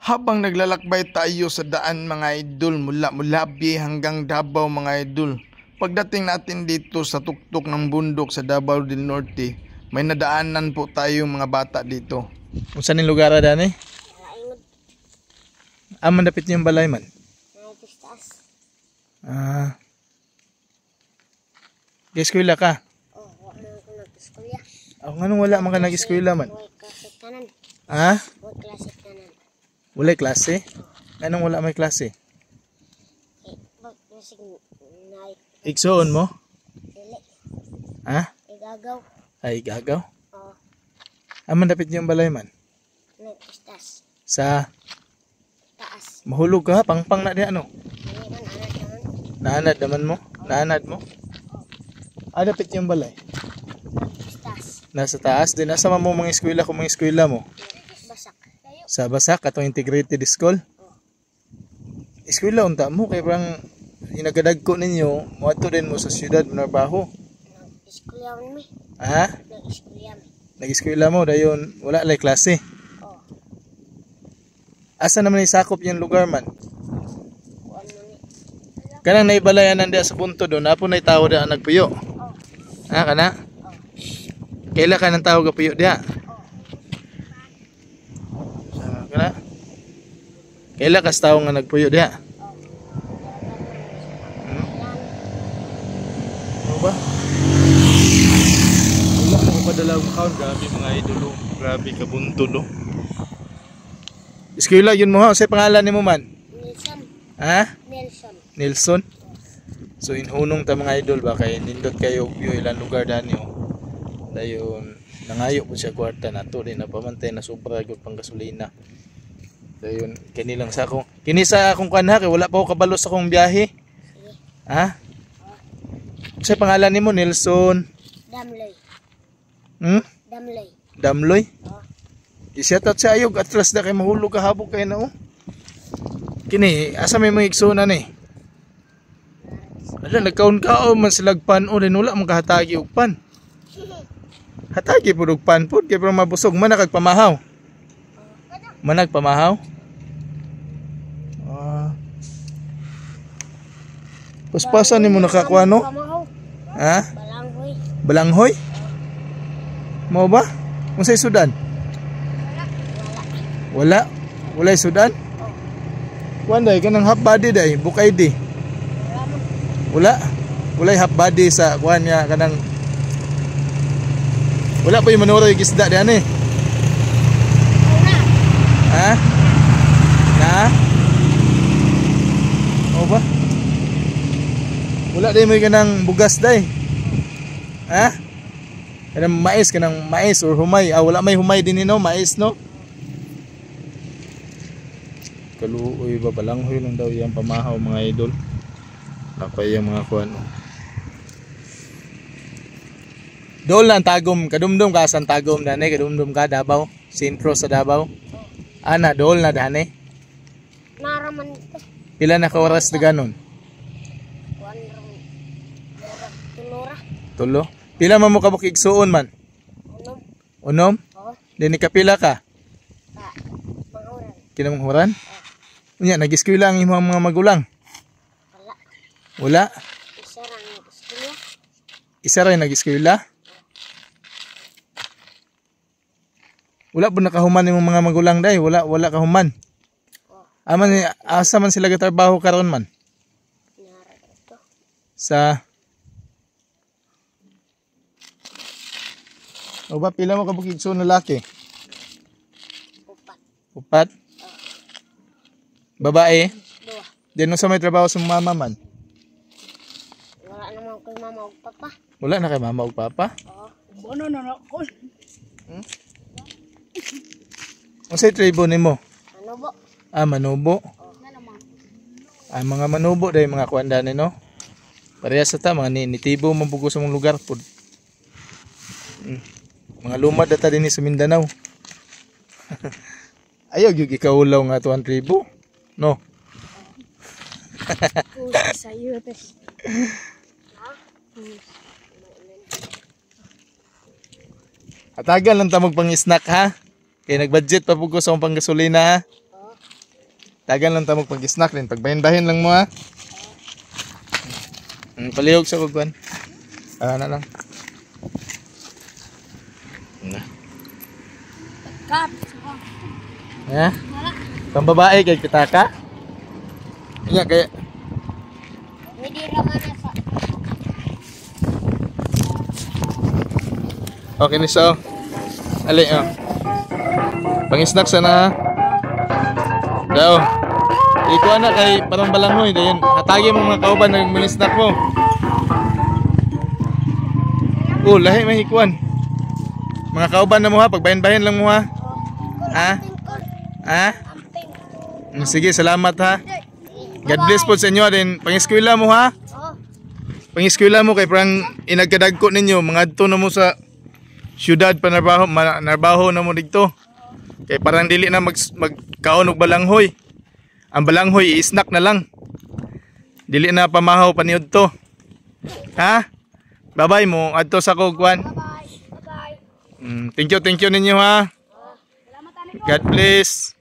Habang naglalakbay tayo sa daan mga idol mula Mulabi hanggang Davao mga idol. Pagdating natin dito sa tuktok ng bundok sa Davao del Norte, may nadaanan po tayong mga bata dito. Kung saan yung lugar daan eh? Mandapit niyo yung balay man? Nag-eskwela ka? Oo, wala ko nag-eskwela. Anong wala man ka nag-eskwela man? Huwag klase kanan. Ha? Huwag klase kanan. Wala klase? Anong wala may klase? Huwag klase naik. Igsoon mo? Dili. Ha? Igagaw. Ay, gagaw? Oo. Mandapit niyo yung balay man? Nag-istas. Sa Taas. mahulog ka? Pangpang na di ano? Hindi man anak naman. Naanad naman mo? Naanad mo? Dapit yung balay? Nag-istas. Nasa taas? Di nasa mo mga eskwela kung mga eskwela mo? Basak. Sa Basak, atong integrated school? Eskwela unta mo, kaya parang inagadagko ninyo, muadto din mo sa siyudad, Narbaho. Nag-eskwela mo. Ha? Nag-eskwela mo. Nag-eskwela mo, dayon wala lay klase. Oo. Asa naman isakop yung lugar man? Kuan mo ni. Kanang naibalayan nandiya sa punto doon, apo na itawo diya nagpuyo. Oo. Kana? Kaila ka ng tao gapuyo diya? Kana? Kaila kas tao nga nagpuyo diya? Ano ba? Wala mo padala ang account. Grabe mga idolo. Grabe kabuntod oh. Eskwela yun mo ha. Sa pangalan ni mo man? Nelson. Ha? Nelson. Nelson? So inhunong ta mga idol ba kay nindot kayo yung ilang lugar dani oh. Dayon nangayo po siya kwarta nato din na pamantay na sobra gyud pang gasolina. Dayon kini lang sa akong kini sa akong kanha kay wala pa ako kabalo sa akong biyahe. Sige. Ha? Sa pangalan nimo Nelson? Damloy. Damloy. Damloy? Oo. I-shoutout sa ayog atras na kay mahulog kahabog kay na oh. Kini asa may mga igsunan eh. Ala nagkaon-kaon man silag pan o din wala man kahatagi og pan. Hatagi pud og pan pud kay pero mabusog man nakagpamahaw. Manag pamahaw? Paspasan nimo nakakuha no? Pamahaw. Ha? Balanghoy. Balanghoy? Mao ba? Unsay sudan? Wala. Walay sudan? Kuan day kanang half body day, bukay di. Wala. Walay half body sa kuan niya kanang wala pa yung manuroy gisda diyan eh. Ha? Na? O ba? Wala din mo kanang bugas day. Ha? Kanang mais or humay. Wala may humay din no, mais no. Kaluoy ba balanghoy lang daw yung pamahaw mga idol. Napay yung mga kuan. Dol lang tagom, kadumdum ka san tagom dane, kadumdum ka Davao, sentro sa Davao. Ana dol na dane. Naraman ito. Pila na ka oras na ganon? Kuan tulura. Tulo. Pila man mo kabuk igsuon man? Unom. Unom? Oo. Dini ka pila ka? Manguran. Kinamanghuran? Unya nag-eskwela ang imong mga magulang? Wala. Wala. Isa lang nag-eskwela. Isa rin nag-eskwela? Wala po nakahuman yung mga magulang day, wala kahuman. Asa man sila gatrabaho karon man? Nara ito. Sa o ba pila mo kabukig so na laki? Upat. Upat? Babae? Dua. Diyan sa may trabaho sa mama man? Wala naman kay mama o papa. Wala na kay mama o papa? Oo. Ano na ko? Unsay tribo nimo? Ano bo? Manubo. Na naman. Mga manubo day mga kuanda ni no. Parehas sa ta mga nitibo mabugo sa mong lugar pud. Mga lumad data din sa Mindanao. Ayaw gyud ikaulaw nga tuan tribo. No. Pusa sa iyo tes. Atagal lang ta magpang snack ha. Kaya nag-budget pa po ko sa pang gasolina ha. Dagan lang ta mo pag-snack din. Pagbahin-bahin lang mo ha. Palihog sa kugwan. Na lang. Na. Kap. Ha? Pambabae kay kita ka? Iya kaya Hindi raman na sa. okay ni so. Ali oh. Pang-snack sana ha. Daw. Ikuha na kay parang balangoy dayon. Hatagi mo mga kauban ng mga snack mo. Oh, lahi may ikuan. Mga kauban na mo ha, pagbahin-bahin lang mo ha. Ha? Ha? Sige, salamat ha. God bless po sa inyo din. Pang-eskwela mo ha. Oh. Pang-eskwela mo kay parang inagkadagko ninyo. Mga adto na mo sa syudad panarbaho na mo dito. Kay parang dili na magkaon og balanghoy. Ang balanghoy i-snack na lang. Dili na pamahaw paniud to. Ha? Bye-bye mo adto sa kugwan. Bye. Bye. Thank you ninyo ha. God bless.